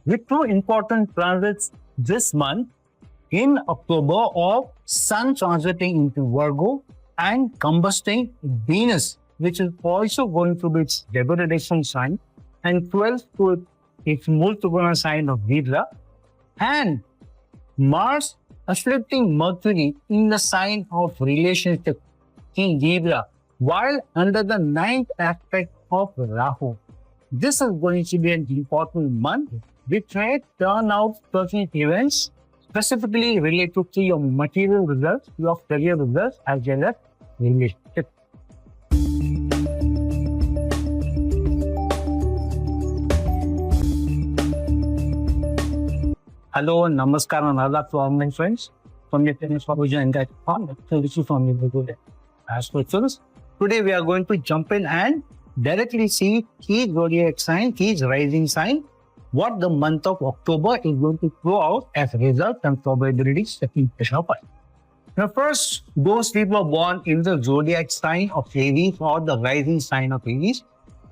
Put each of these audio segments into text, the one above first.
with two important transits this month in October of Sun transiting into Virgo and combusting Venus, which is also going to be its debilitation sign, and 12th to its multiple sign of Libra, and Mars afflicting Mercury in the sign of relationship in Libra, while under the 9th aspect of Rahu. This is going to be an important month which may turn out certain events specifically related to your material results, your career results, as well as relationship. Hello, namaskar and adab to all my friends from your tennis provision and guide farm. So this is from the astrologers. Today we are going to jump in and directly see each zodiac sign, each rising sign, what the month of October is going to throw out as results and probabilities that we pressure upon. Now first, those people born in the zodiac sign of Aries or the rising sign of Aries,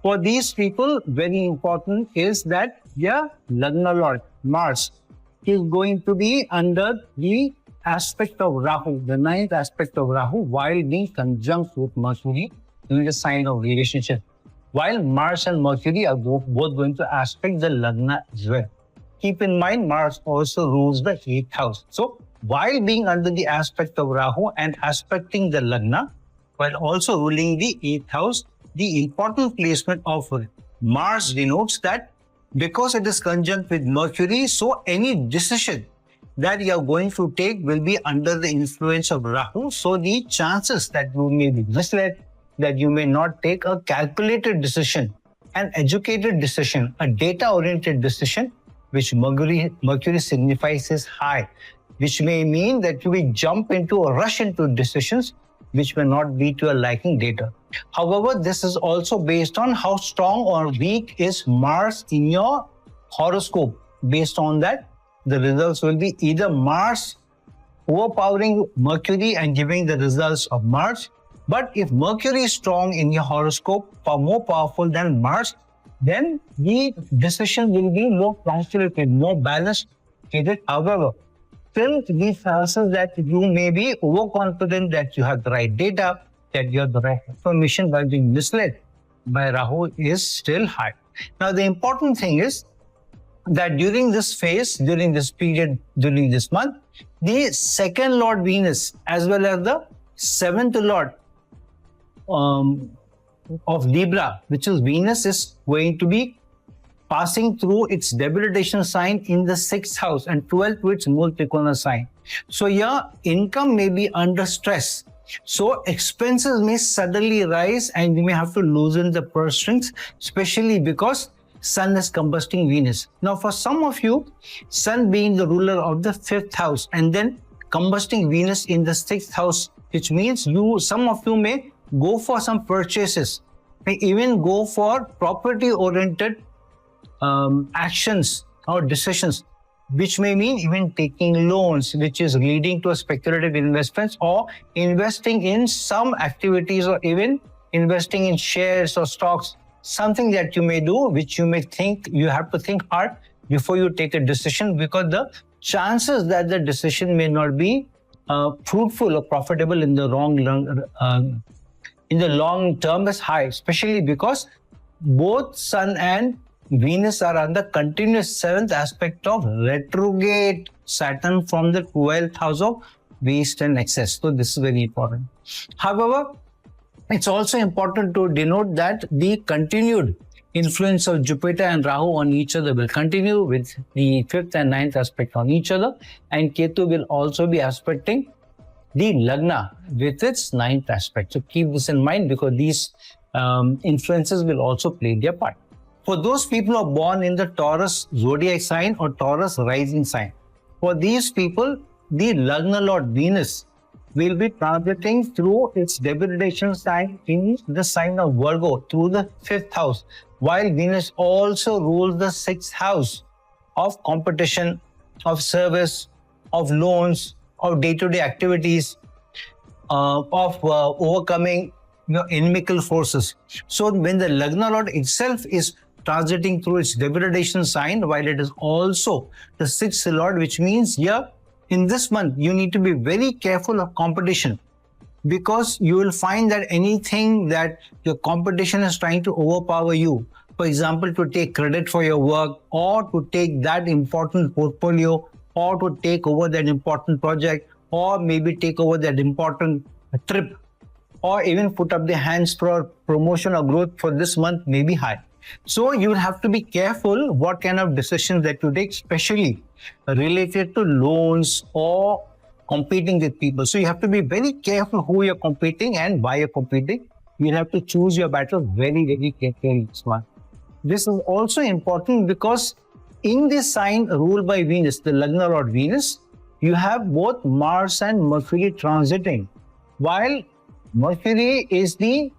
for these people, very important is that their Lagna Lord, Mars, is going to be under the aspect of Rahu, the 9th aspect of Rahu, while being conjunct with Mercury in the sign of relationship. While Mars and Mercury are both going to aspect the Lagna as well. Keep in mind, Mars also rules the 8th house. So, while being under the aspect of Rahu and aspecting the Lagna, while also ruling the 8th house, the important placement of Mars denotes that because it is conjunct with Mercury, so any decision that you are going to take will be under the influence of Rahu. So, the chances that you may be misled, that you may not take a calculated decision, an educated decision, a data-oriented decision, which Mercury signifies is high, which may mean that you will jump into or rush into decisions which may not be to your liking data. However, this is also based on how strong or weak is Mars in your horoscope. Based on that, the results will be either Mars overpowering Mercury and giving the results of Mars. But if Mercury is strong in your horoscope, far more powerful than Mars, then the decision will be more calculated, more balanced. However, still these chances that you may be overconfident that you have the right data, that you have the right information by being misled by Rahu is still high. Now, the important thing is that during this phase, during this period, during this month, the second Lord Venus as well as the 7th Lord of Libra, which is Venus, is going to be passing through its debilitation sign in the 6th house and 12th to its multiple sign. So your income may be under stress. So expenses may suddenly rise and you may have to loosen the purse strings, especially because Sun is combusting Venus. Now for some of you, Sun being the ruler of the 5th house and then combusting Venus in the 6th house, which means some of you may go for some purchases, may even go for property-oriented actions or decisions, which may mean even taking loans, which is leading to a speculative investments or investing in some activities or even investing in shares or stocks, something that you may do, which you may think you have to think hard before you take a decision, because the chances that the decision may not be fruitful or profitable in the long term is high, especially because both Sun and Venus are under continuous 7th aspect of retrograde Saturn from the 12th house of waste and excess. So this is very important. However, it's also important to denote that the continued influence of Jupiter and Rahu on each other will continue with the 5th and 9th aspect on each other, and Ketu will also be aspecting the Lagna with its 9th aspect. So keep this in mind because these influences will also play their part. For those people who are born in the Taurus zodiac sign or Taurus rising sign, for these people, the Lagna Lord Venus will be transiting through its debilitation sign in the sign of Virgo through the 5th house, while Venus also rules the 6th house of competition, of service, of loans, of day-to-day activities, of overcoming inimical forces. So when the Lagna Lord itself is transiting through its debilitation sign, while it is also the 6th lord, which means here in this month you need to be very careful of competition, because you will find that anything that your competition is trying to overpower you, for example, to take credit for your work, or to take that important portfolio, or to take over that important project, or maybe take over that important trip, or even put up their hands for promotion or growth for this month may be high. So you will have to be careful what kind of decisions that you take, especially related to loans or competing with people. So you have to be very careful who you're competing and why you're competing. You have to choose your battle very, very carefully. This is also important because in this sign ruled by Venus, the Lagna Lord Venus, you have both Mars and Mercury transiting. While Mercury is the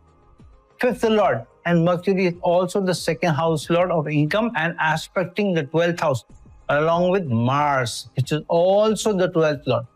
5th lord, and Mercury is also the 2nd house lord of income and aspecting the 12th house along with Mars, which is also the 12th lord.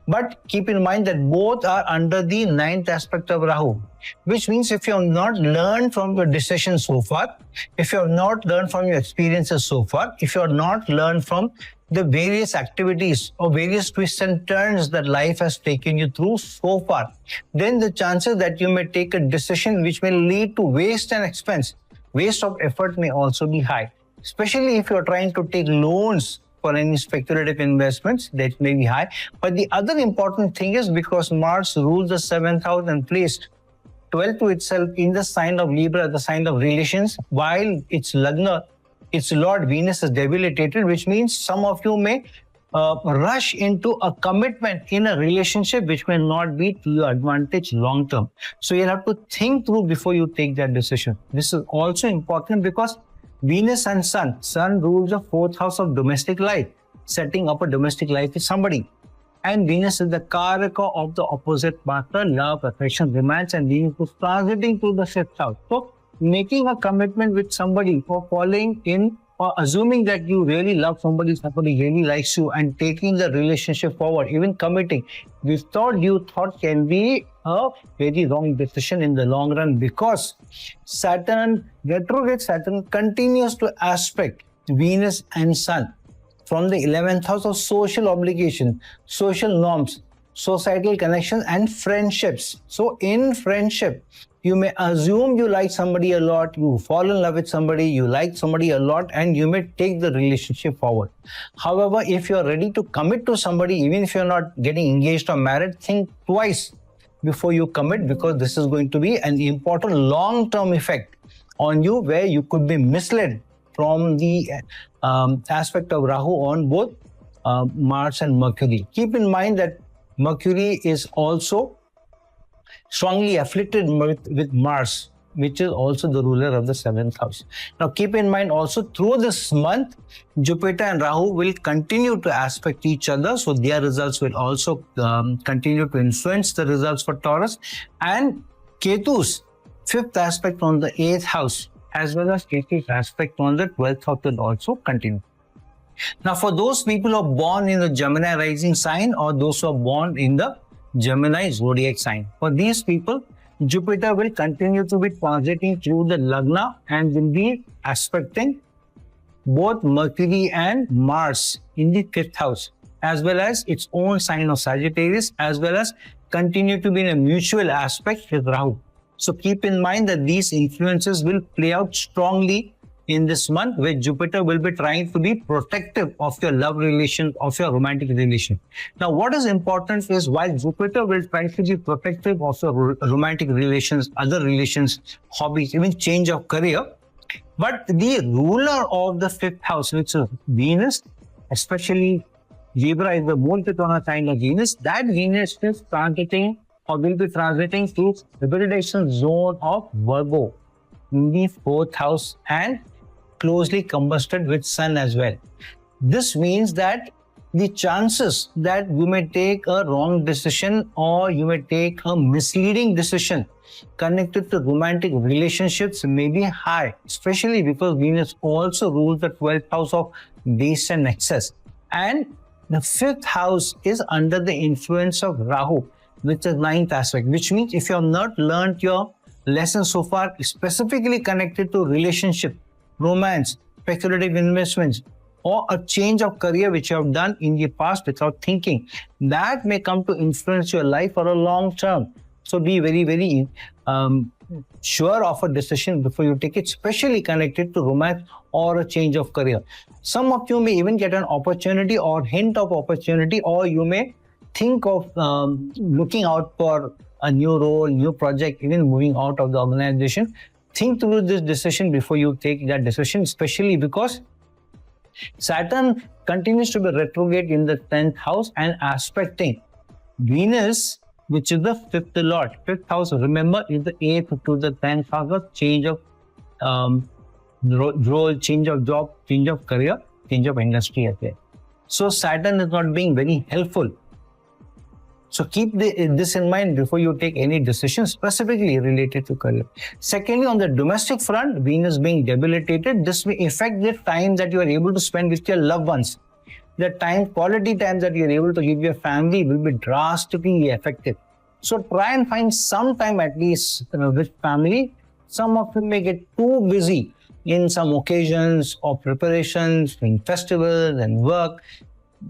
But keep in mind that both are under the 9th aspect of Rahu, which means if you have not learned from your decisions so far, if you have not learned from your experiences so far, if you have not learned from the various activities or various twists and turns that life has taken you through so far, then the chances that you may take a decision which may lead to waste and expense, waste of effort may also be high, especially if you are trying to take loans for any speculative investments, that may be high. But the other important thing is because Mars rules the 7th house and placed 12 to itself in the sign of Libra, the sign of relations, while its Lagna, its Lord Venus is debilitated, which means some of you may rush into a commitment in a relationship which may not be to your advantage long term. So you have to think through before you take that decision. This is also important because Venus and Sun rules the 4th house of domestic life, setting up a domestic life with somebody. And Venus is the Karaka of the opposite partner, love, affection, romance, and Venus is transiting through the 5th house. So making a commitment with somebody or falling in or assuming that you really love somebody, somebody really likes you, and taking the relationship forward, even committing without due thought can be a very wrong decision in the long run, because retrograde Saturn continues to aspect Venus and Sun from the 11th house of social obligation, social norms, societal connections, and friendships. So in friendship, you may assume you like somebody a lot, you fall in love with somebody, you like somebody a lot, and you may take the relationship forward. However, if you're ready to commit to somebody, even if you're not getting engaged or married, think twice before you commit, because this is going to be an important long-term effect on you where you could be misled from the aspect of Rahu on both Mars and Mercury. Keep in mind that Mercury is also strongly afflicted with Mars, which is also the ruler of the 7th house. Now keep in mind also through this month, Jupiter and Rahu will continue to aspect each other. So their results will also continue to influence the results for Taurus. And Ketu's 5th aspect on the 8th house, as well as Ketu's aspect on the 12th house will also continue. Now for those people who are born in the Gemini rising sign or those who are born in the Gemini zodiac sign, for these people, Jupiter will continue to be transiting through the Lagna and will be aspecting both Mercury and Mars in the 5th house, as well as its own sign of Sagittarius, as well as continue to be in a mutual aspect with Rahu. So keep in mind that these influences will play out strongly in this month, where Jupiter will be trying to be protective of your love relation, of your romantic relation. Now, what is important is while Jupiter will try to be protective of your romantic relations, other relations, hobbies, even change of career, but the ruler of the 5th house, which is Venus, especially Libra is the Multitona sign of Venus, that Venus is transiting or will be transiting through the hybridization zone of Virgo in the 4th house and closely combusted with Sun as well. This means that the chances that you may take a wrong decision or you may take a misleading decision connected to romantic relationships may be high, especially because Venus also rules the 12th house of waste and excess. And the 5th house is under the influence of Rahu, which is 9th aspect, which means if you have not learned your lesson so far, specifically connected to relationship, romance, speculative investments, or a change of career which you have done in the past without thinking. That may come to influence your life for a long term. So be very, very sure of a decision before you take it, especially connected to romance or a change of career. Some of you may even get an opportunity or hint of opportunity, or you may think of looking out for a new role, new project, even moving out of the organization. Think through this decision before you take that decision, especially because Saturn continues to be retrograde in the 10th house and aspecting Venus, which is the 5th lord. 5th house, remember, is the 8th to the 10th house of change of role, change of job, change of career, change of industry as well. So Saturn is not being very helpful. So keep this in mind before you take any decision specifically related to career. Secondly, on the domestic front, Venus being debilitated, this may affect the time that you are able to spend with your loved ones. The time, quality time that you are able to give your family will be drastically affected. So try and find some time at least with family. Some of you may get too busy in some occasions or preparations, in festivals and work.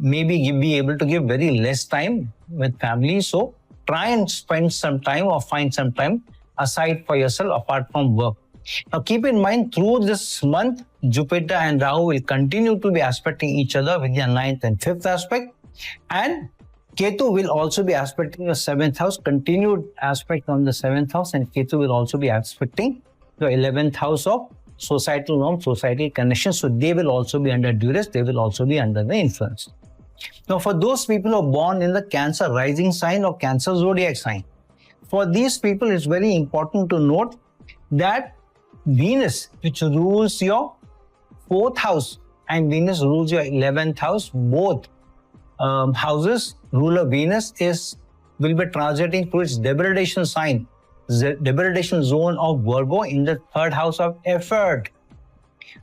Maybe be able to give very less time with family. So try and spend some time or find some time aside for yourself apart from work. Now keep in mind, through this month, Jupiter and Rahu will continue to be aspecting each other with their 9th and 5th aspect, and Ketu will also be aspecting the 7th house, continued aspect on the 7th house, and Ketu will also be aspecting the 11th house of societal norms, societal connections. So they will also be under duress, they will also be under the influence. Now for those people who are born in the Cancer rising sign or Cancer zodiac sign, for these people it's very important to note that Venus, which rules your 4th house, and Venus rules your 11th house, both houses, ruler Venus will be transiting through its debilitation sign, the debilitation zone of Virgo in the 3rd house of effort.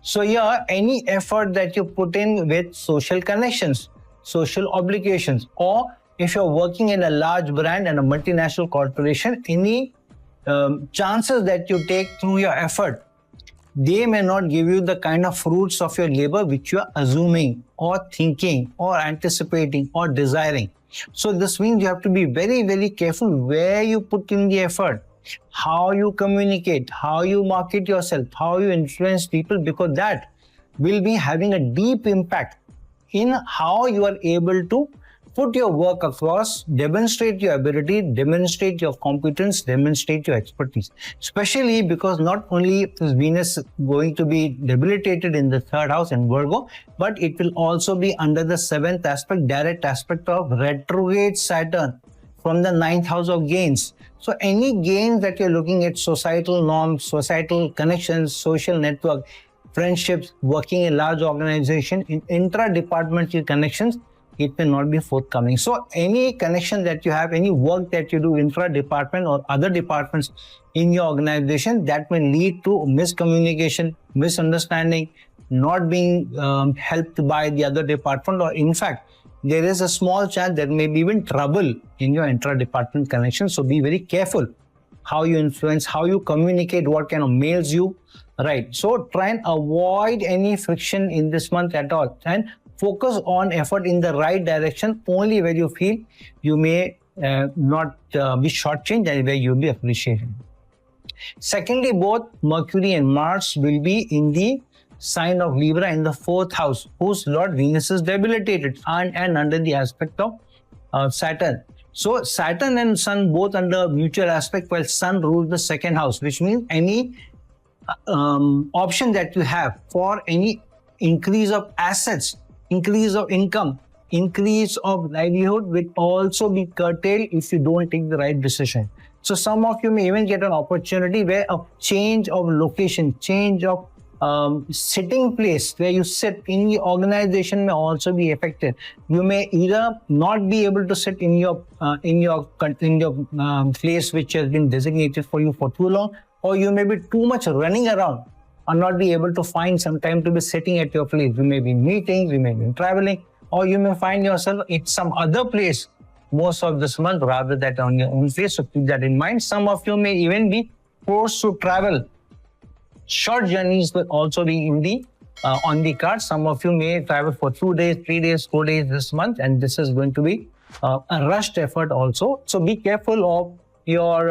So here, any effort that you put in with social connections, social obligations, or if you're working in a large brand and a multinational corporation, any chances that you take through your effort, they may not give you the kind of fruits of your labor which you are assuming or thinking or anticipating or desiring. So this means you have to be very, very careful where you put in the effort, how you communicate, how you market yourself, how you influence people, because that will be having a deep impact in how you are able to put your work across, demonstrate your ability, demonstrate your competence, demonstrate your expertise. Especially because not only is Venus going to be debilitated in the 3rd house in Virgo, but it will also be under the 7th aspect, direct aspect of retrograde Saturn from the 9th house of gains. So any gains that you're looking at, societal norms, societal connections, social network, friendships, working in large organization, in intra-departmental connections, it may not be forthcoming. So any connection that you have, any work that you do intra-department or other departments in your organization, that may lead to miscommunication, misunderstanding, not being helped by the other department, or in fact, there is a small chance there may be even trouble in your intra-department connection. So be very careful how you influence, how you communicate, what kind of mails you write. So try and avoid any friction in this month at all, and focus on effort in the right direction only where you feel you may not be shortchanged and where you'll be appreciated. Secondly, both Mercury and Mars will be in the sign of Libra in the 4th house, whose Lord Venus is debilitated and under the aspect of Saturn. So Saturn and Sun both under mutual aspect, while Sun rules the 2nd house, which means any option that you have for any increase of assets, increase of income, increase of livelihood will also be curtailed if you don't take the right decision. So some of you may even get an opportunity where a change of location, change of sitting place where you sit in the organization may also be affected. You may either not be able to sit in your place which has been designated for you for too long, or you may be too much running around and not be able to find some time to be sitting at your place. You may be in meetings, you may be traveling, or you may find yourself in some other place most of this month rather than on your own place. So keep that in mind. Some of you may even be forced to travel Short journeys will also be in the on the card. Some of you may travel for 2 days, 3 days, 4 days this month, and this is going to be a rushed effort also. So be careful of your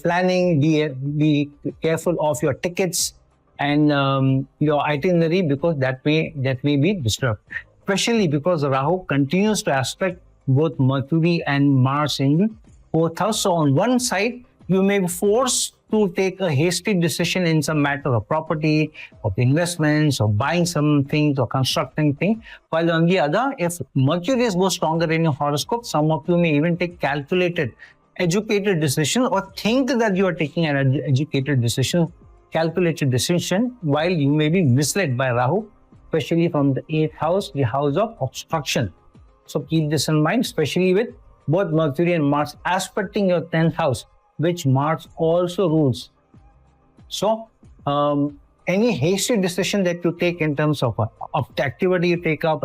planning. Be careful of your tickets and your itinerary, because that may be disturbed. Especially because Rahu continues to aspect both Mercury and Mars in the 4th house. So on one side, you may be forced to take a hasty decision in some matter of property, of investments, or buying some things, or constructing things. While on the other, if Mercury is more stronger in your horoscope, some of you may even take calculated, educated decision, or think that you are taking an educated decision, calculated decision, while you may be misled by Rahu, especially from the 8th house, the house of obstruction. So keep this in mind, especially with both Mercury and Mars aspecting your 10th house, which Mars also rules. So any hasty decision that you take in terms of the activity you take up,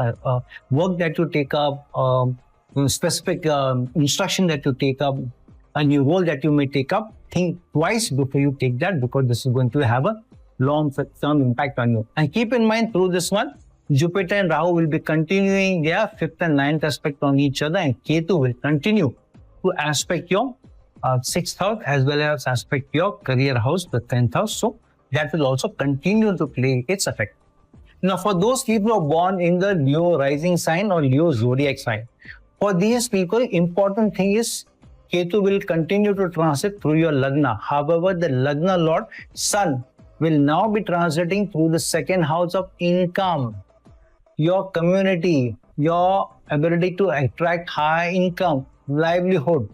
work that you take up, specific instruction that you take up, a new role that you may take up, think twice before you take that, because this is going to have a long-term impact on you. And keep in mind, through this one, Jupiter and Rahu will be continuing their 5th and 9th aspect on each other, and Ketu will continue to aspect your 6th house as well as aspect your career house, the 10th house. So that will also continue to play its effect. Now, for those people who are born in the Leo rising sign or Leo zodiac sign, for these people, important thing is Ketu will continue to transit through your Lagna. However, the Lagna Lord, Sun, will now be transiting through the 2nd house of income, your community, your ability to attract high income, livelihood,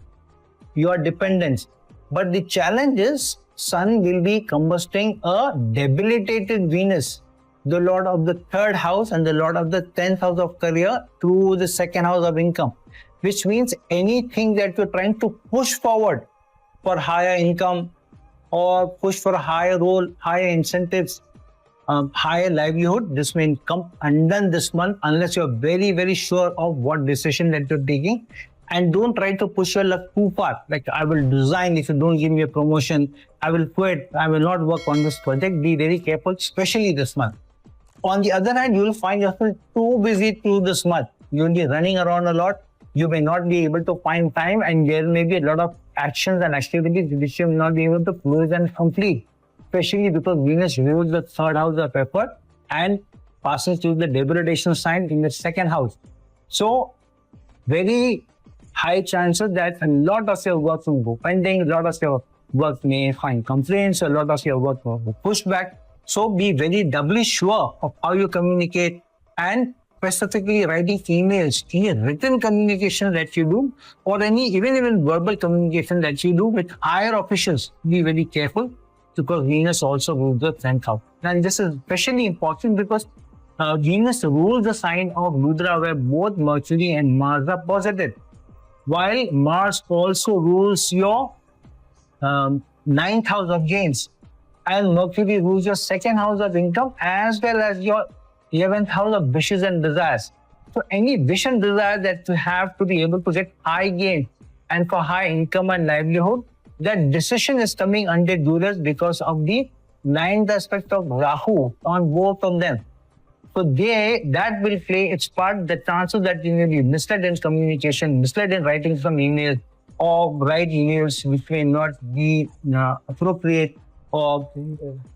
your dependence. But the challenge is Sun will be combusting a debilitated Venus, the Lord of the 3rd house and the Lord of the 10th house of career, through the 2nd house of income, which means anything that you're trying to push forward for higher income or push for a higher role, higher incentives, higher livelihood, this may come undone this month unless you're very, very sure of what decision that you're taking. And don't try to push your luck too far. Like, I will resign if you don't give me a promotion. I will quit. I will not work on this project. Be very careful, especially this month. On the other hand, you will find yourself too busy through this month. You will be running around a lot. You may not be able to find time, and there may be a lot of actions and activities which you will not be able to close and complete, especially because Venus rules the 3rd house of effort and passes through the debilitation sign in the 2nd house. So, very high chances that a lot of your work will go pending, a lot of your work may find complaints, a lot of your work will be pushed back. So be very doubly sure of how you communicate, and specifically writing emails, any written communication that you do, or any even verbal communication that you do with higher officials. Be very careful, because Venus also rules the 10th house. And this is especially important because Venus rules the sign of Rudra, where both Mercury and Mars are positive, while Mars also rules your 9th house of gains, and Mercury rules your 2nd house of income as well as your 11th house of wishes and desires. So any wish and desire that you have to be able to get high gain and for high income and livelihood, that decision is coming under duress because of the 9th aspect of Rahu on both of them. So that will play its part. The chances that you may be misled in communication, misled in writing some emails, or write emails which may not be appropriate or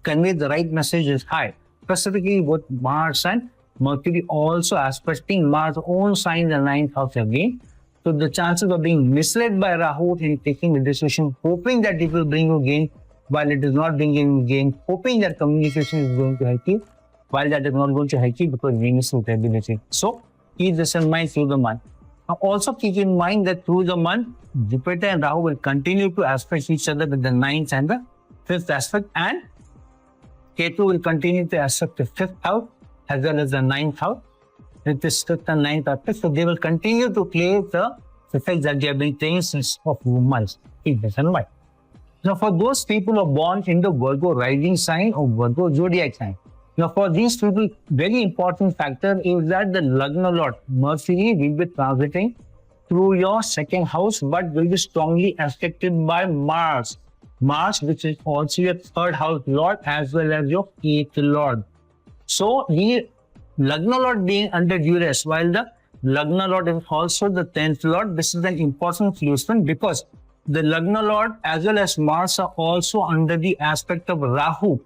convey the right message is high. Specifically, both Mars and Mercury also aspecting Mars' own sign, the 9th house again. So the chances of being misled by Rahu in taking the decision, hoping that it will bring you gain, while it is not bringing you gain, hoping that communication is going to help you, while that is not going to help you because Venus is debilitated. So keep this in mind through the month. Now also keep in mind that through the month, Jupiter and Rahu will continue to aspect each other with the 9th and the 5th aspect, and Ketu will continue to aspect the 5th house as well as the 9th house with this 5th and 9th aspect. So they will continue to play the effects that they have been playing since of months. Keep this in mind. Now for those people who are born in the Virgo rising sign or Virgo zodiac sign, now for these people, very important factor is that the Lagna Lord, Mercury, will be transiting through your 2nd house, but will be strongly affected by Mars. Mars, which is also your third house lord as well as your eighth lord. So the Lagna Lord being under duress, while the Lagna Lord is also the 10th Lord, this is an important solution because the Lagna Lord as well as Mars are also under the aspect of Rahu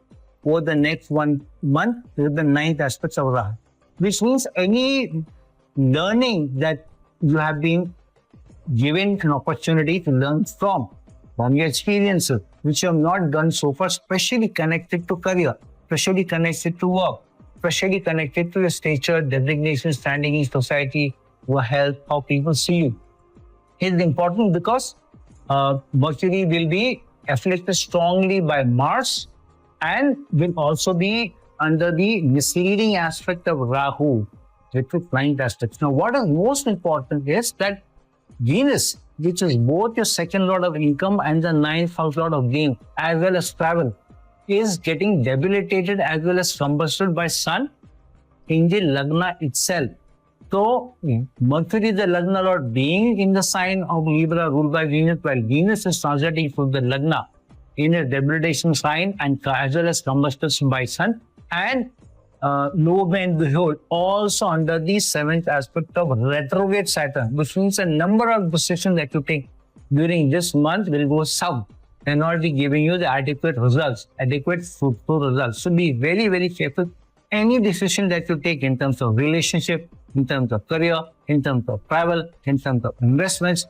for the next 1 month with the 9th aspects of Rahu. Which means any learning that you have been given an opportunity to learn from your experiences, which you have not done so far, especially connected to career, especially connected to work, especially connected to your stature, designation, standing in society, your health, how people see you. It's important because Mercury will be afflicted strongly by Mars and will also be under the misleading aspect of Rahu, which is 9th aspect. Now, what is most important is that Venus, which is both your second lord of income and the 9th house lord of gain, as well as travel, is getting debilitated as well as combusted by Sun in the Lagna itself. So, Mercury, the Lagna Lord, being in the sign of Libra ruled by Venus, while Venus is transiting through the Lagna in a debilitation sign and as well as combusted by Sun, and lo and behold, also under the 7th aspect of retrograde Saturn, which means a number of decisions that you take during this month will go south and not be giving you the adequate results, adequate fruitful results. So be very, very careful. Any decision that you take in terms of relationship, in terms of career, in terms of travel, in terms of investments,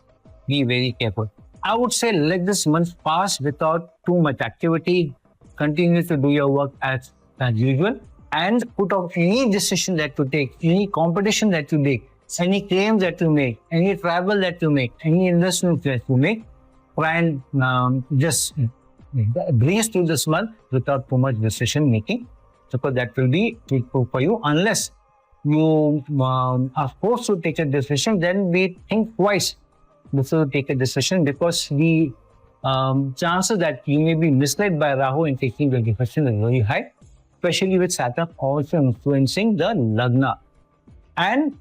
be very careful. I would say let this month pass without too much activity. Continue to do your work as usual and put out any decision that you take, any competition that you make, any claims that you make, any travel that you make, any investment that you make. Try and just breeze through this month without too much decision making, because that will be fruitful for you. Unless you are forced to take a decision, then we think twice before you take a decision, because the chances that you may be misled by Rahu in taking the decision is very high, especially with Saturn also influencing the Lagna. And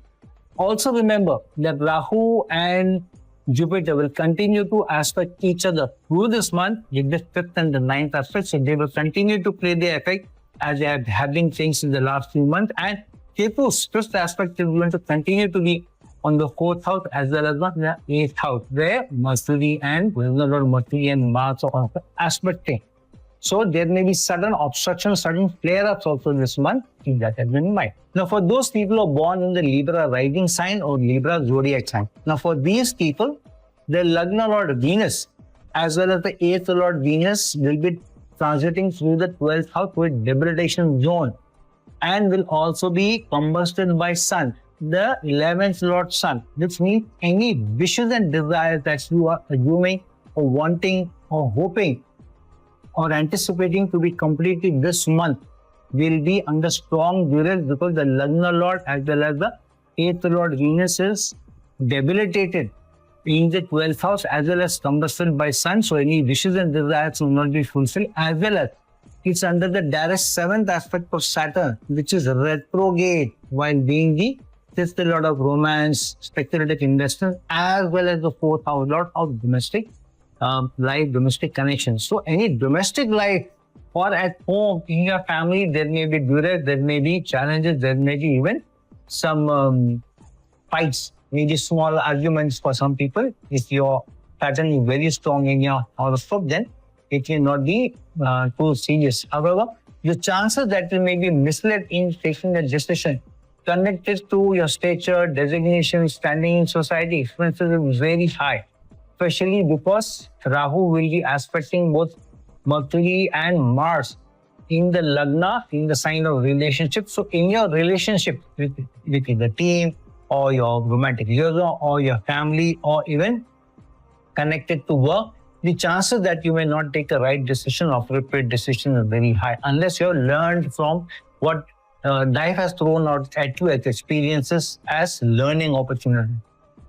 also remember that Rahu and Jupiter will continue to aspect each other through this month in the 5th and the 9th aspect. So they will continue to play their effect as they have been things in the last few months. And Ketu's 5th aspect is going to continue to be on the 4th house as well as the 8th house, where Mercury and Mars are aspecting. So there may be sudden obstructions, sudden flare-ups also this month. Keep that in mind. Now, for those people who are born in the Libra rising sign or Libra zodiac sign, now for these people, the Lagna Lord Venus as well as the 8th Lord Venus will be transiting through the 12th house with debilitation zone and will also be combusted by Sun, the 11th Lord Sun, which means any wishes and desires that you are assuming or wanting or hoping or anticipating to be completed this month will be under strong duress, because the Lagna Lord as well as the 8th Lord Venus is debilitated in the 12th house as well as combusted by Sun. So any wishes and desires will not be fulfilled, as well as it's under the direct 7th aspect of Saturn, which is retrograde, while being the 5th Lord of romance, speculative investment, as well as the 4th house Lord of domestic life, domestic connections. So any domestic life or at home in your family, there may be duress, there may be challenges, there may be even some fights, maybe small arguments for some people. If your pattern is very strong in your horoscope, then it may not be too serious. However, the chances that you may be misled in taking a decision connected to your stature, designation, standing in society, expenses is very high, especially because Rahu will be aspecting both Mercury and Mars in the Lagna, in the sign of relationship. So in your relationship with the team or your romantic liaison or your family or even connected to work, the chances that you may not take a right decision or appropriate decision is very high, unless you have learned from what life has thrown out at you as experiences as learning opportunity.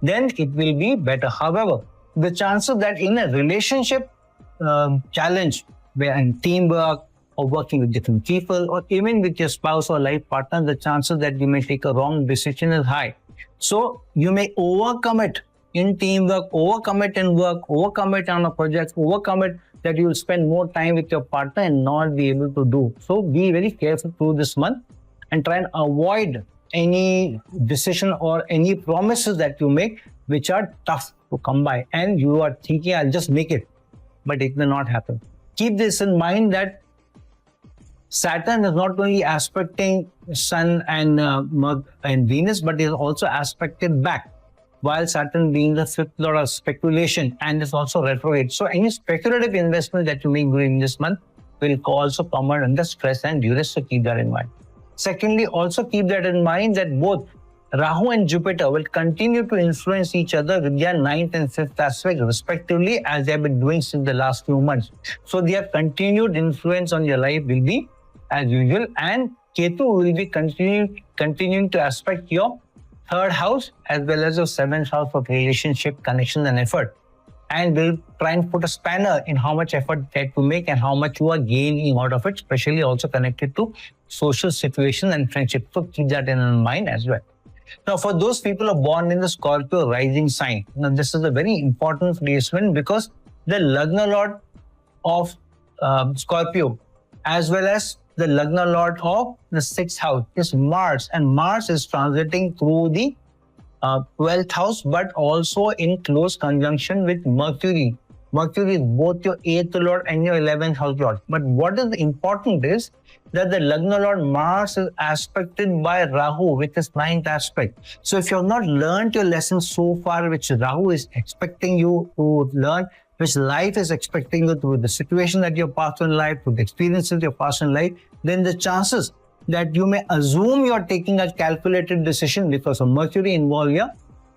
Then it will be better. However, the chances that in a relationship challenge, where in teamwork or working with different people or even with your spouse or life partner, the chances that you may take a wrong decision is high. So you may overcome it in teamwork, overcommit in work, overcommit on a project, overcommit that you will spend more time with your partner and not be able to do. So be very careful through this month and try and avoid any decision or any promises that you make which are tough to come by and you are thinking I'll just make it, but it may not happen. Keep this in mind that Saturn is not only aspecting Sun and Venus, but is also aspected back, while Saturn being the fifth lord of speculation and is also retrograde. So any speculative investment that you make during this month will also come under stress and duress, so keep that in mind. Secondly, also keep that in mind that both Rahu and Jupiter will continue to influence each other with their 9th and 5th aspect respectively, as they have been doing since the last few months. So their continued influence on your life will be as usual, and Ketu will be continuing to aspect your 3rd house as well as your 7th house of relationship, connection and effort, and will try and put a spanner in how much effort that you make and how much you are gaining out of it, especially also connected to social situation and friendship. So keep that in mind as well. Now, for those people who are born in the Scorpio rising sign, now this is a very important placement because the Lagna Lord of Scorpio as well as the Lagna Lord of the 6th house is Mars, and Mars is transiting through the 12th house, but also in close conjunction with Mercury. Mercury is both your 8th lord and your 11th house lord. But what is important is that the Lagna Lord Mars is aspected by Rahu with his 9th aspect. So if you have not learned your lesson so far, which Rahu is expecting you to learn, which life is expecting you through the situation that you passed in life, through the experiences you passed in life, then the chances that you may assume you are taking a calculated decision because of Mercury involved here,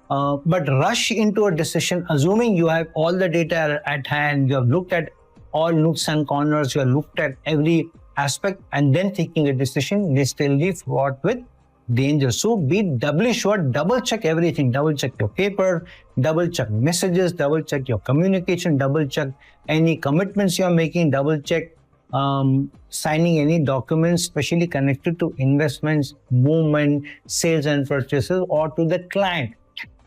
but rush into a decision assuming you have all the data at hand, you have looked at all nooks and corners, you have looked at every aspect and then taking a decision, may still be fraught with danger. So be doubly sure, double check everything, double check your paper, double check messages, double check your communication, double check any commitments you are making, double check signing any documents, especially connected to investments, movement, sales and purchases, or to the client.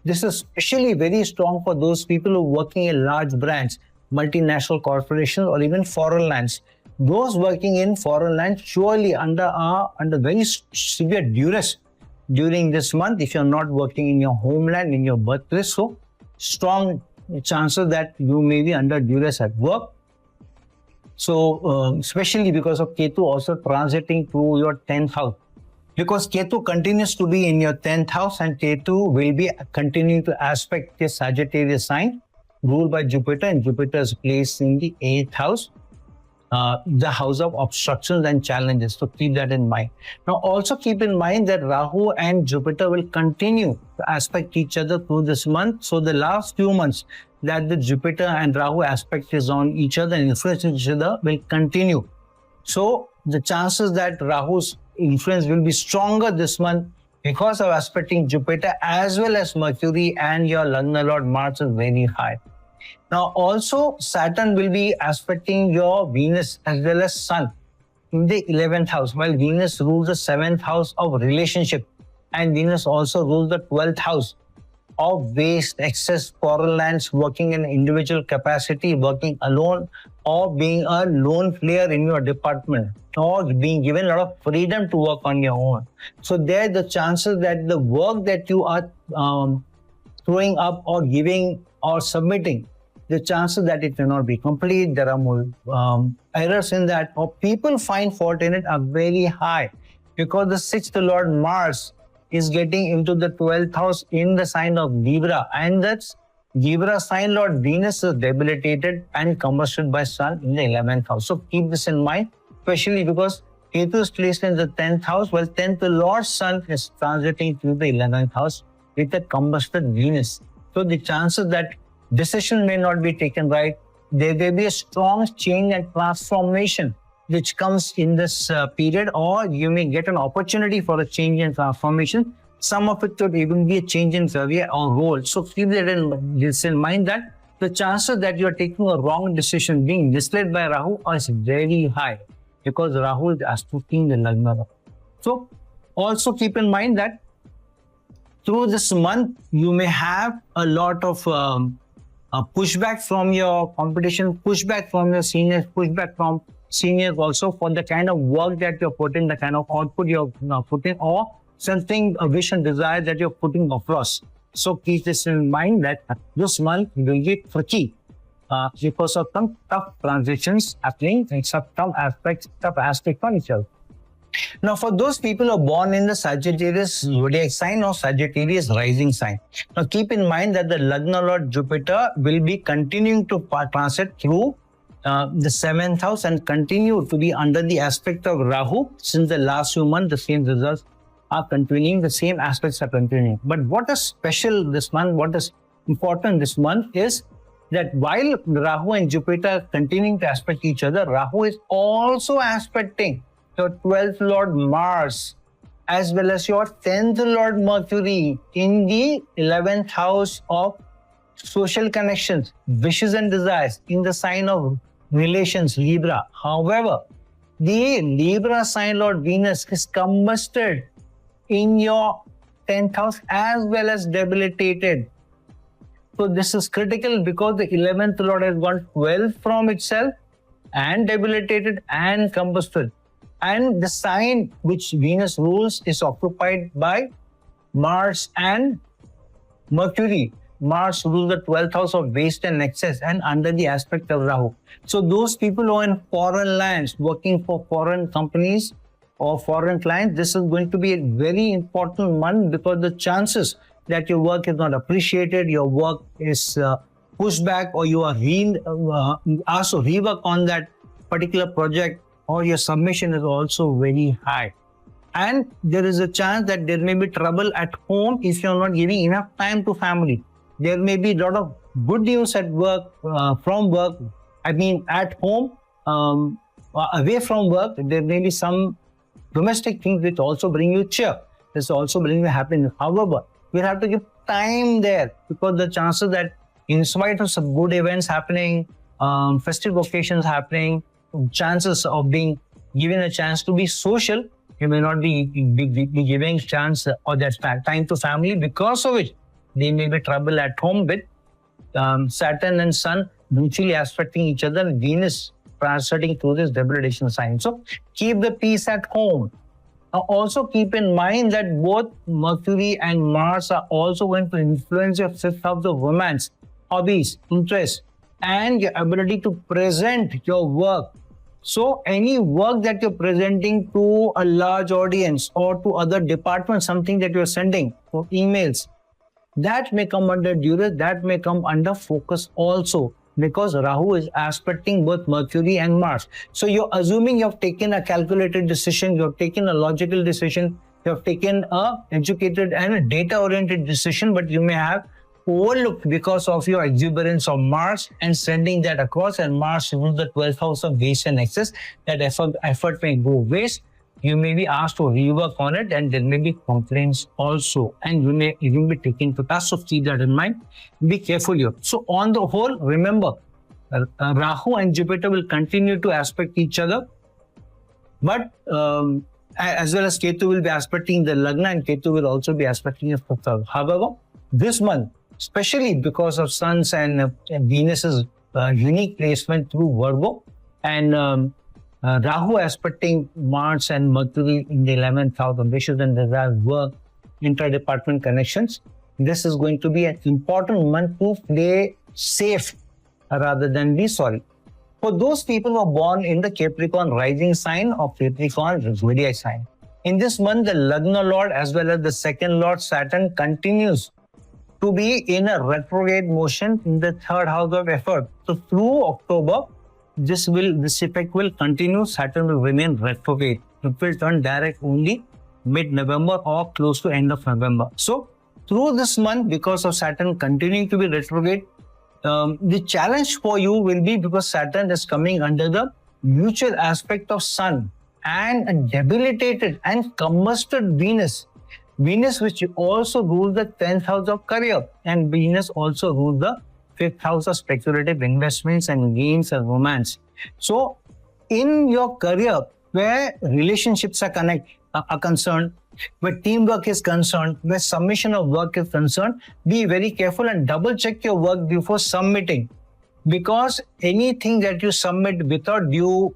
This is especially very strong for those people who are working in large brands, multinational corporations, or even foreign lands. Those working in foreign lands surely under very severe duress during this month if you're not working in your homeland, in your birthplace. So strong chances that you may be under duress at work. So especially because of Ketu also transiting through your 10th house. Because Ketu continues to be in your 10th house and Ketu will be continuing to aspect the Sagittarius sign ruled by Jupiter, and Jupiter is placed in the 8th house, the house of obstructions and challenges. So keep that in mind. Now also keep in mind that Rahu and Jupiter will continue to aspect each other through this month. So the last few months that the Jupiter and Rahu aspect is on each other and influencing each other will continue. So the chances that Rahu's influence will be stronger this month because of aspecting Jupiter as well as Mercury and your Lagna Lord Mars is very high. Now also Saturn will be aspecting your Venus as well as Sun in the 11th house, while Venus rules the 7th house of relationship and Venus also rules the 12th house of waste, excess, foreign lands, working in individual capacity, working alone, or being a lone player in your department, or being given a lot of freedom to work on your own. So there the chances that the work that you are throwing up or giving or submitting, the chances that it may not be complete, there are more errors in that, or people find fault in it are very high because the 6th Lord Mars is getting into the 12th house in the sign of Libra, and that's Libra sign Lord Venus is debilitated and combusted by Sun in the 11th house. So keep this in mind, especially because Ketu is placed in the 10th house, while 10th Lord Sun is transiting through the 11th house with a combusted Venus. So the chances that decision may not be taken right, there will be a strong change and transformation which comes in this period, or you may get an opportunity for a change and transformation. Some of it could even be a change in career or role. So keep that in mind that the chances that you are taking a wrong decision being misled by Rahu is very high because Rahu is aspecting the Lagna. So also keep in mind that through this month, you may have a lot of pushback from your competition, pushback from your seniors, pushback from seniors also for the kind of work that you're putting, the kind of output you're putting, or something, a wish and desire that you're putting across. So keep this in mind that this month will be tricky because of some tough transitions happening and some tough aspects on each other. Now, for those people who are born in the Sagittarius zodiac sign or Sagittarius rising sign, now keep in mind that the Lagna Lord Jupiter will be continuing to transit through the 7th house and continue to be under the aspect of Rahu. Since the last few months, the same results are continuing, the same aspects are continuing. But what is special this month, what is important this month is that while Rahu and Jupiter are continuing to aspect each other, Rahu is also aspecting your 12th Lord Mars, as well as your 10th Lord Mercury in the 11th house of social connections, wishes and desires in the sign of relations, Libra. However, the Libra sign Lord Venus is combusted in your 10th house as well as debilitated. So this is critical because the 11th Lord has gone 12 from itself and debilitated and combusted. And the sign which Venus rules is occupied by Mars and Mercury. Mars rules the 12th house of waste and excess and under the aspect of Rahu. So those people who are in foreign lands, working for foreign companies or foreign clients, this is going to be a very important month because the chances that your work is not appreciated, your work is pushed back, or you are asked to rework on that particular project, or your submission is also very high. And there is a chance that there may be trouble at home if you're not giving enough time to family. There may be a lot of good news at work, from work. I mean, at home, away from work, there may be some domestic things which also bring you cheer. This also brings you happiness. However, we have to give time there because the chances that in spite of some good events happening, festive occasions happening, chances of being given a chance to be social, you may not be giving chance or that time to family, because of which there may be trouble at home with Saturn and Sun mutually aspecting each other, Venus transiting through this debilitation sign. So keep the peace at home. Also keep in mind that both Mercury and Mars are also going to influence your 5th house of romance, hobbies, interests, and your ability to present your work. So any work that you're presenting to a large audience or to other departments, something that you're sending for emails, that may come under duress, that may come under focus also, because Rahu is aspecting both Mercury and Mars. So you're assuming you've taken a calculated decision, you've taken a logical decision, you've taken a educated and a data-oriented decision, but you may have overlooked because of your exuberance of Mars and sending that across, and Mars rules the 12th house of waste and excess. That effort may go waste. You may be asked to rework on it, and there may be complaints also, and you may even be taken to task. So keep that in mind. Be careful here. So on the whole, remember, Rahu and Jupiter will continue to aspect each other, but as well as Ketu will be aspecting the Lagna, and Ketu will also be aspecting the 5th house. However, this month, especially because of Sun's and Venus's unique placement through Virgo, and Rahu aspecting Mars and Mercury in the 11th house of wishes and desires, work, inter-department connections. This is going to be an important month to play safe rather than be sorry. For those people who are born in the Capricorn rising sign or Capricorn zodiac sign, in this month, the Lagna Lord as well as the 2nd Lord Saturn continues to be in a retrograde motion in the 3rd house of effort. So through October, this effect will continue. Saturn will remain retrograde. It will turn direct only mid-November or close to end of November. So through this month, because of Saturn continuing to be retrograde, the challenge for you will be because Saturn is coming under the mutual aspect of Sun and a debilitated and combusted Venus. Venus, which also rules the 10th house of career, and Venus also rules the 5th house of speculative investments and gains and romance. So in your career, where relationships are are concerned, where teamwork is concerned, where submission of work is concerned, be very careful and double check your work before submitting. Because anything that you submit without due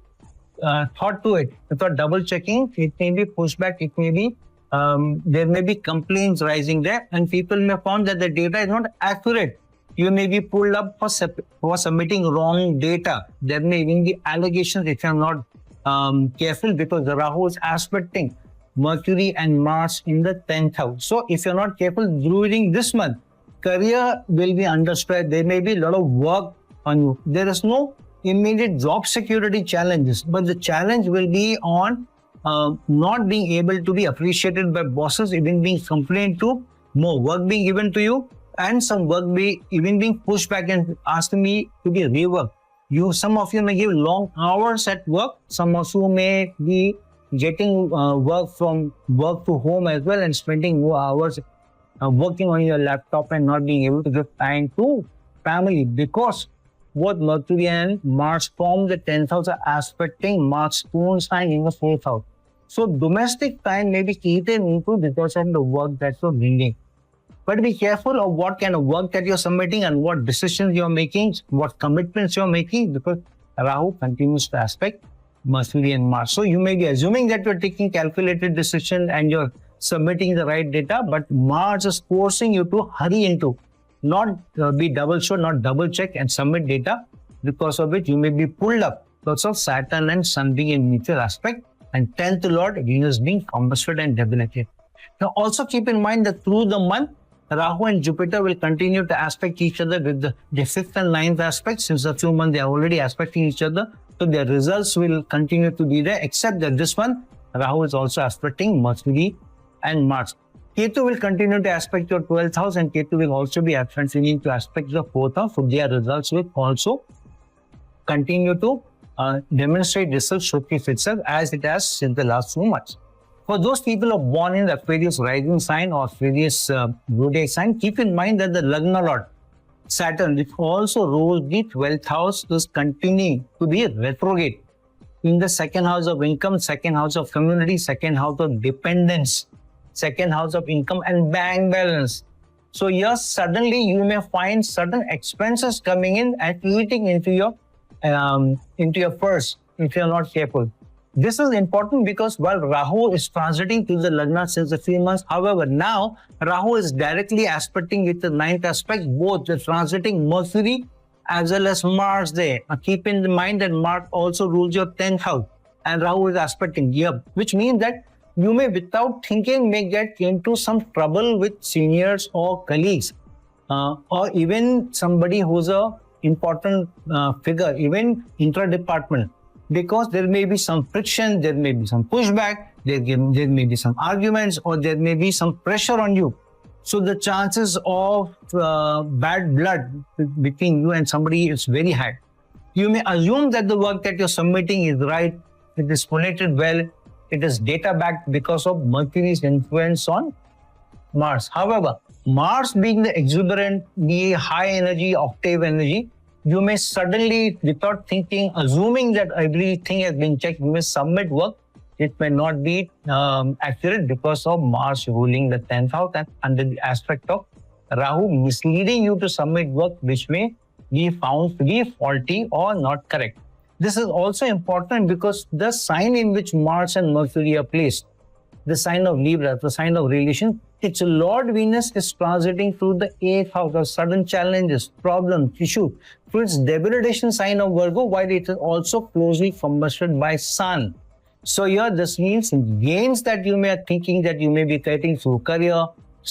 thought to it, without double checking, it may be pushed back, it may be, there may be complaints rising there, and people may find that the data is not accurate. You may be pulled up for submitting wrong data. There may even be allegations if you're not careful, because the Rahu is aspecting Mercury and Mars in the 10th house. So if you're not careful during this month, career will be under stress. There may be a lot of work on you. There is no immediate job security challenges, but the challenge will be on not being able to be appreciated by bosses, even being complained to, more work being given to you, and some work even being pushed back and asking me to be reworked. Some of you may give long hours at work. Some of you may be getting work to home as well, and spending more hours working on your laptop and not being able to give time to family, because both Mercury and Mars from the 10th house are aspecting Mars own sign in the 4th house. So domestic time may be eaten into because of the work that you're bringing. But be careful of what kind of work that you're submitting and what decisions you're making, what commitments you're making, because Rahu continues to aspect Mercury and Mars. So you may be assuming that you're taking calculated decisions and you're submitting the right data, but Mars is forcing you to hurry into, not be double sure, not double check and submit data, because of which you may be pulled up because of Saturn and Sun being in mutual aspect, and 10th Lord Venus being combusted and debilitated. Now also keep in mind that through the month, Rahu and Jupiter will continue to aspect each other with the 5th and 9th aspects. Since a few months they are already aspecting each other, so their results will continue to be there, except that this one, Rahu is also aspecting Mercury and Mars. Ketu will continue to aspect your 12th house, and Ketu will also be continuing to aspect the 4th house, so their results will also continue to demonstrate results, showcase itself as it has since the last few months. For those people who are born in the Aquarius rising sign or Aquarius zodiac sign, keep in mind that the Lagna Lord, Saturn, which also rules the 12th house, is continuing to be retrograde in the 2nd house of income, 2nd house of community, 2nd house of dependence, 2nd house of income and bank balance. So here suddenly you may find certain expenses coming in and eating into your purse if you are not careful. This is important because while Rahu is transiting to the Lagna since a few months, however, now Rahu is directly aspecting with the 9th aspect, both the transiting Mercury as well as Mars there. Now keep in mind that Mars also rules your 10th house and Rahu is aspecting here, which means that you may, without thinking, may get into some trouble with seniors or colleagues, or even somebody who's a important figure, even intra-department, because there may be some friction, there may be some pushback, there may be some arguments, or there may be some pressure on you. So the chances of bad blood between you and somebody is very high. You may assume that the work that you're submitting is right, it is collated well, it is data backed because of Mercury's influence on Mars. However, Mars being the exuberant, the high energy, octave energy, you may suddenly, without thinking, assuming that everything has been checked, you may submit work. It may not be accurate because of Mars ruling the 10th house and under the aspect of Rahu misleading you to submit work which may be found to be faulty or not correct. This is also important because the sign in which Mars and Mercury are placed, the sign of Libra, the sign of relation, its Lord Venus is transiting through the 8th house of sudden challenges, problems, issues, through its debilitation sign of Virgo, while it is also closely combusted by Sun. So here this means gains that you may be thinking that you may be getting through career,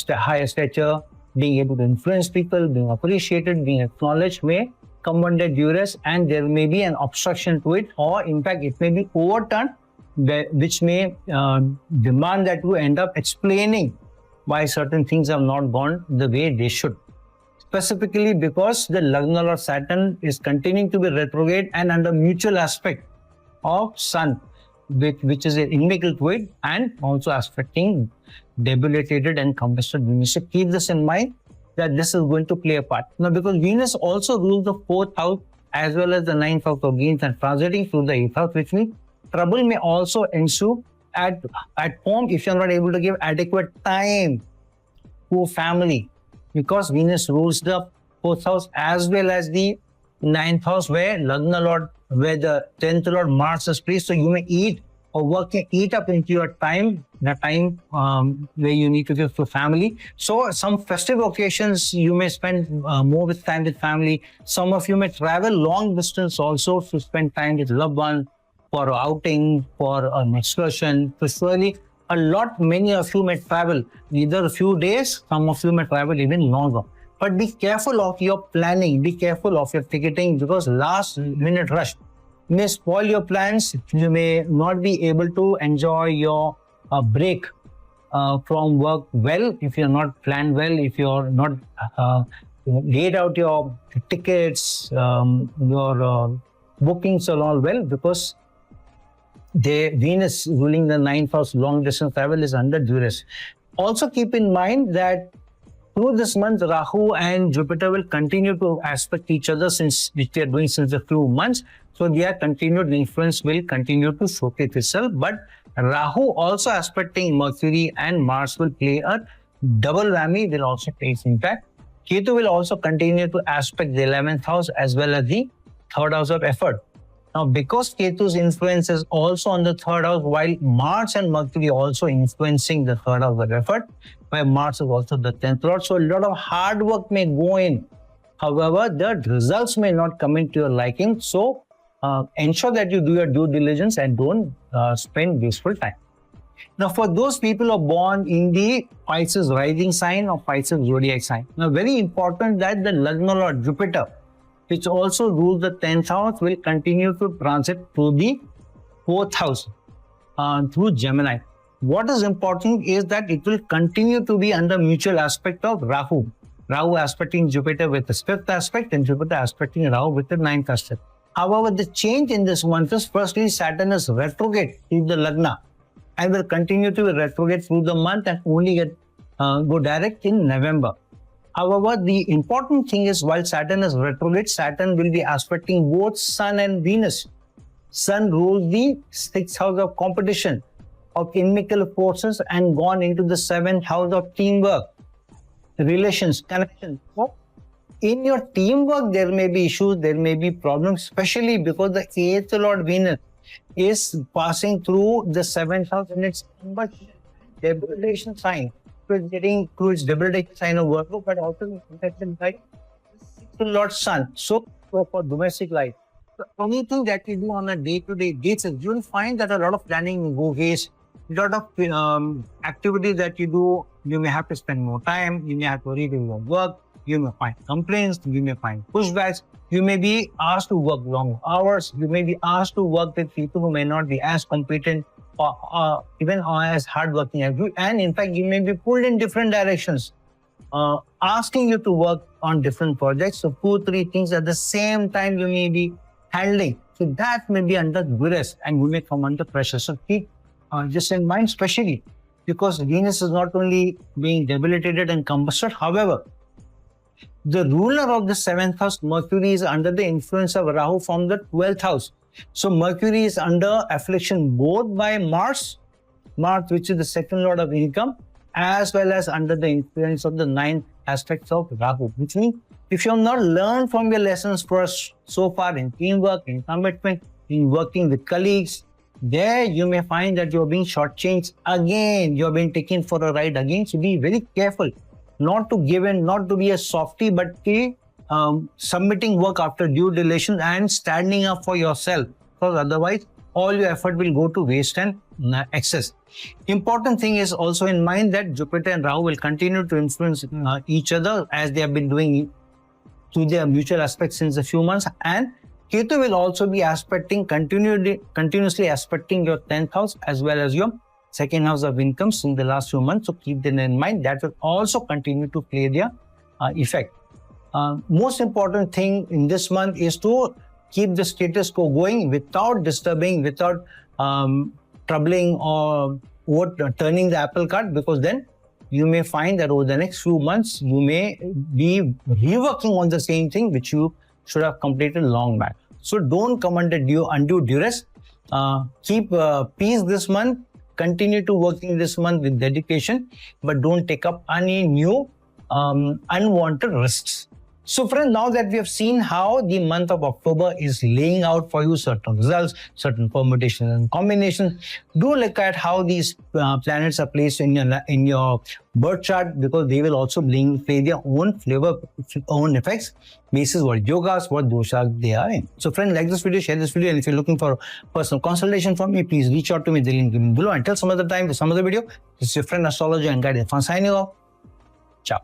higher stature, being able to influence people, being appreciated, being acknowledged may come under duress, and there may be an obstruction to it, or in fact it may be overturned, which may demand that you end up explaining why certain things have not gone the way they should. Specifically because the Lagna Lord Saturn is continuing to be retrograde and under mutual aspect of Sun, which is an inimical to it, and also aspecting debilitated and combusted Venus. So keep this in mind that this is going to play a part. Now, because Venus also rules the 4th house as well as the 9th house of gains and transiting through the 8th house, which means trouble may also ensue at home if you're not able to give adequate time to family, because Venus rules the 4th house as well as the 9th house, where Lagna Lord, where the 10th Lord Mars is placed. So you may eat or work, eat up into your time, the time where you need to give to family. So some festive occasions, you may spend more with time with family. Some of you may travel long distance also to spend time with loved one for outing, for an excursion. Preferably, many of you may travel either a few days, some of you may travel even longer. But be careful of your planning, be careful of your ticketing, because last minute rush may spoil your plans. You may not be able to enjoy your break from work well if you're not planned well, if you're not laid out your tickets, your bookings and all well, because the Venus ruling the 9th house, long distance travel, is under duress. Also keep in mind that through this month, Rahu and Jupiter will continue to aspect each other, which they are doing since a few months. So their continued influence will continue to showcase itself. But Rahu also aspecting Mercury and Mars will play a double whammy, will also place impact. Ketu will also continue to aspect the 11th house as well as the 3rd house of effort. Now, because Ketu's influence is also on the 3rd house, while Mars and Mercury also influencing the 3rd house of effort, where Mars is also the 10th lord. So a lot of hard work may go in. However, the results may not come into your liking. So ensure that you do your due diligence and don't spend wasteful time. Now, for those people who are born in the Pisces rising sign or Pisces zodiac sign, now very important that the Lagna Lord Jupiter, which also rules the 10th house, will continue to transit through the 4th house through Gemini. What is important is that it will continue to be under mutual aspect of Rahu. Rahu aspecting Jupiter with the 5th aspect and Jupiter aspecting Rahu with the 9th aspect. However, the change in this month is firstly Saturn is retrograde in the Lagna and will continue to be retrograde through the month and only go direct in November. However, the important thing is while Saturn is retrograde, Saturn will be aspecting both Sun and Venus. Sun rules the 6th house of competition, of inimical forces, and gone into the 7th house of teamwork, relations, connections. So, in your teamwork, there may be issues, there may be problems, especially because the 8th Lord Venus is passing through the 7th house and it's debilitation sign. So it's getting through its debilitation sign of work, but also affected by the 6th Lord Sun. So for domestic life. So anything that you do on a day-to-day basis, you will find that a lot of planning will go waste. A lot of activities that you do, you may have to spend more time, you may have to redo your work, you may find complaints, you may find pushbacks, you may be asked to work long hours, you may be asked to work with people who may not be as competent or even as hardworking as you, and in fact, you may be pulled in different directions, asking you to work on different projects. So 2-3 things at the same time you may be handling. So that may be under duress and you may come under pressure. So keep just in mind, especially because Venus is not only being debilitated and combusted, however, the ruler of the 7th house, Mercury, is under the influence of Rahu from the 12th house. So Mercury is under affliction both by Mars, which is the 2nd lord of income, as well as under the influence of the 9th aspects of Rahu. Which means if you have not learned from your lessons first so far in teamwork, in commitment, in working with colleagues, there you may find that you are being shortchanged again. You are being taken for a ride again. So be very careful not to give in, not to be a softie, but be submitting work after due diligence and standing up for yourself, because otherwise all your effort will go to waste and excess. Important thing is also in mind that Jupiter and Rahu will continue to influence each other as they have been doing to their mutual aspects since a few months, and Ketu will also be continuously aspecting your 10th house as well as your 2nd house of incomes in the last few months. So keep them in mind. That will also continue to play their effect. Most important thing in this month is to keep the status quo going without disturbing, without troubling or turning the apple cart, because then you may find that over the next few months, you may be reworking on the same thing which you should have completed long back. So don't come under undue duress. Keep peace this month. Continue to working this month with dedication, but don't take up any new unwanted risks. So friends, now that we have seen how the month of October is laying out for you certain results, certain permutations and combinations, do look at how these planets are placed in your birth chart, because they will also play their own flavor, own effects, basis what yogas, what doshas they are in. So friends, like this video, share this video, and if you're looking for personal consultation from me, please reach out to me, the link below. Until some other time, some other video, this is your friend astrologer and guide Irfan signing off. Ciao.